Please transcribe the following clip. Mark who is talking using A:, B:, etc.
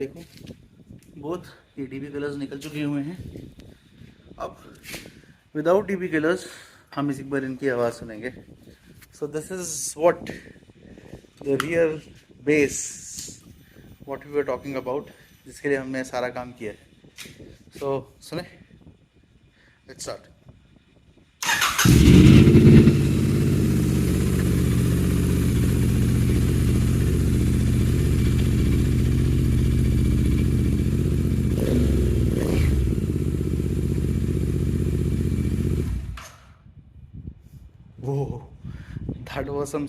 A: देखो, बोथ ये dB colours निकल चुके हुए हैं। अब विदाउट डीबी कलर्स हम इस एक बार इनकी आवाज़ सुनेंगे। So this is what the real base what we were talking about, जिसके लिए हमने सारा काम किया है। सो सुने, let's start. Whoa, that was some